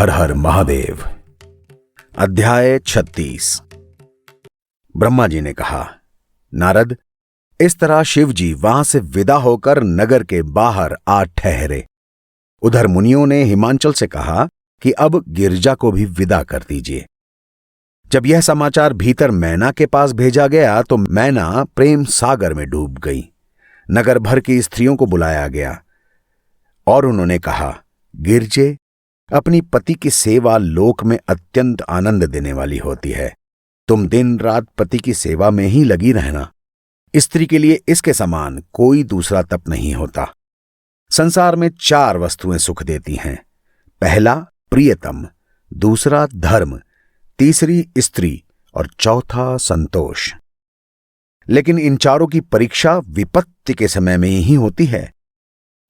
हर हर महादेव। अध्याय 36। ब्रह्मा जी ने कहा, नारद, इस तरह शिव जी वहां से विदा होकर नगर के बाहर आ ठहरे। उधर मुनियों ने हिमांचल से कहा कि अब गिरजा को भी विदा कर दीजिए। जब यह समाचार भीतर मैना के पास भेजा गया तो मैना प्रेम सागर में डूब गई। नगर भर की स्त्रियों को बुलाया गया और उन्होंने कहा, गिरजे, अपनी पति की सेवा लोक में अत्यंत आनंद देने वाली होती है। तुम दिन रात पति की सेवा में ही लगी रहना। स्त्री के लिए इसके समान कोई दूसरा तप नहीं होता। संसार में 4 वस्तुएं सुख देती हैं। पहला प्रियतम, दूसरा धर्म, तीसरी स्त्री और चौथा संतोष। लेकिन इन चारों की परीक्षा विपत्ति के समय में ही होती है।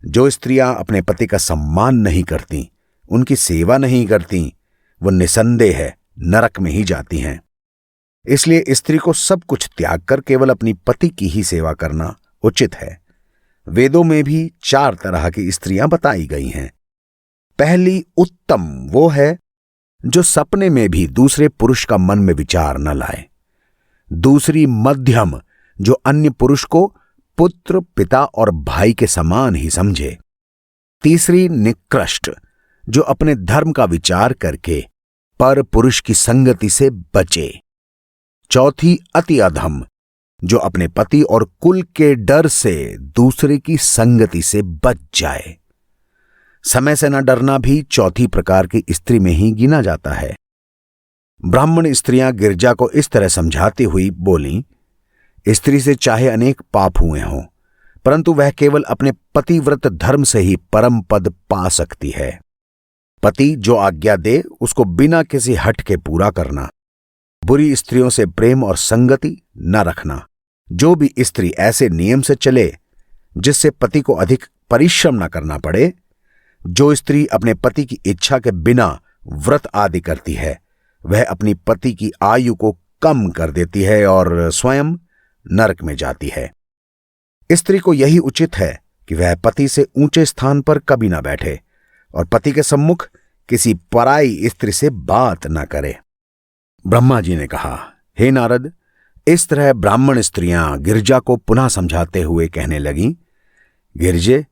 जो स्त्रियां अपने पति का सम्मान नहीं करती, उनकी सेवा नहीं करती, वो निसंदेह है नरक में ही जाती हैं। इसलिए स्त्री को सब कुछ त्याग कर केवल अपनी पति की ही सेवा करना उचित है। वेदों में भी 4 तरह की स्त्रियां बताई गई हैं। पहली उत्तम वो है जो सपने में भी दूसरे पुरुष का मन में विचार न लाए। दूसरी मध्यम, जो अन्य पुरुष को पुत्र, पिता और भाई के समान ही समझे। तीसरी निकृष्ट, जो अपने धर्म का विचार करके पर पुरुष की संगति से बचे। चौथी अति अधम, जो अपने पति और कुल के डर से दूसरे की संगति से बच जाए। समय से न डरना भी चौथी प्रकार की स्त्री में ही गिना जाता है। ब्राह्मण स्त्रियां गिरजा को इस तरह समझाती हुई बोलीं, स्त्री से चाहे अनेक पाप हुए हों, परंतु वह केवल अपने पतिव्रत धर्म से ही परम पद पा सकती है। पति जो आज्ञा दे उसको बिना किसी हट के पूरा करना। बुरी स्त्रियों से प्रेम और संगति न रखना। जो भी स्त्री ऐसे नियम से चले जिससे पति को अधिक परिश्रम न करना पड़े, जो स्त्री अपने पति की इच्छा के बिना व्रत आदि करती है, वह अपनी पति की आयु को कम कर देती है और स्वयं नरक में जाती है। स्त्री को यही उचित है कि वह पति से ऊंचे स्थान पर कभी ना बैठे और पति के सम्मुख किसी पराई स्त्री से बात ना करे। ब्रह्मा जी ने कहा, हे नारद, इस तरह ब्राह्मण स्त्रियां गिरजा को पुनः समझाते हुए कहने लगीं, गिरजे,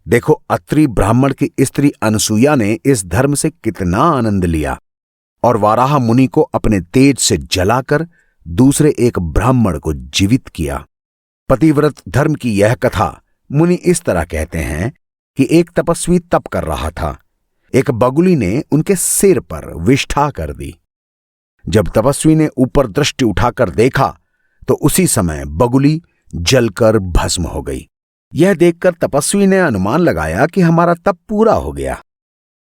देखो, अत्रि ब्राह्मण की स्त्री अनसुया ने इस धर्म से कितना आनंद लिया और वाराह मुनि को अपने तेज से जलाकर दूसरे एक ब्राह्मण को जीवित किया। पतिव्रत धर्म की यह कथा मुनि इस तरह कहते हैं कि एक तपस्वी तप कर रहा था। एक बगुली ने उनके सिर पर विष्ठा कर दी। जब तपस्वी ने ऊपर दृष्टि उठाकर देखा तो उसी समय बगुली जलकर भस्म हो गई। यह देखकर तपस्वी ने अनुमान लगाया कि हमारा तप पूरा हो गया।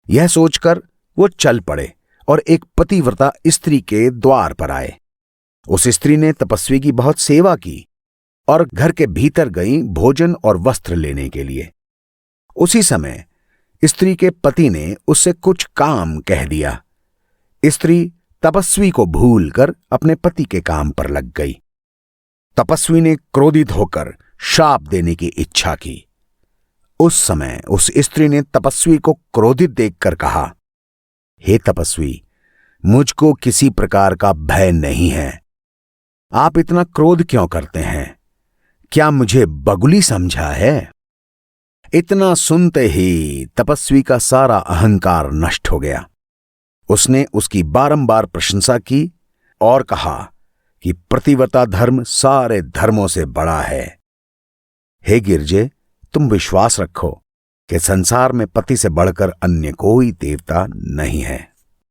यह सोचकर वो चल पड़े और एक पतिव्रता स्त्री के द्वार पर आए। उस स्त्री ने तपस्वी की बहुत सेवा की और घर के भीतर गई भोजन और वस्त्र लेने के लिए। उसी समय स्त्री के पति ने उससे कुछ काम कह दिया। स्त्री तपस्वी को भूलकर अपने पति के काम पर लग गई। तपस्वी ने क्रोधित होकर शाप देने की इच्छा की। उस समय उस स्त्री ने तपस्वी को क्रोधित देखकर कहा, हे तपस्वी, मुझको किसी प्रकार का भय नहीं है। आप इतना क्रोध क्यों करते हैं? क्या मुझे बगुली समझा है? इतना सुनते ही तपस्वी का सारा अहंकार नष्ट हो गया। उसने उसकी बारंबार प्रशंसा की और कहा कि प्रतिव्रता धर्म सारे धर्मों से बड़ा है। हे गिरजे, तुम विश्वास रखो कि संसार में पति से बढ़कर अन्य कोई देवता नहीं है।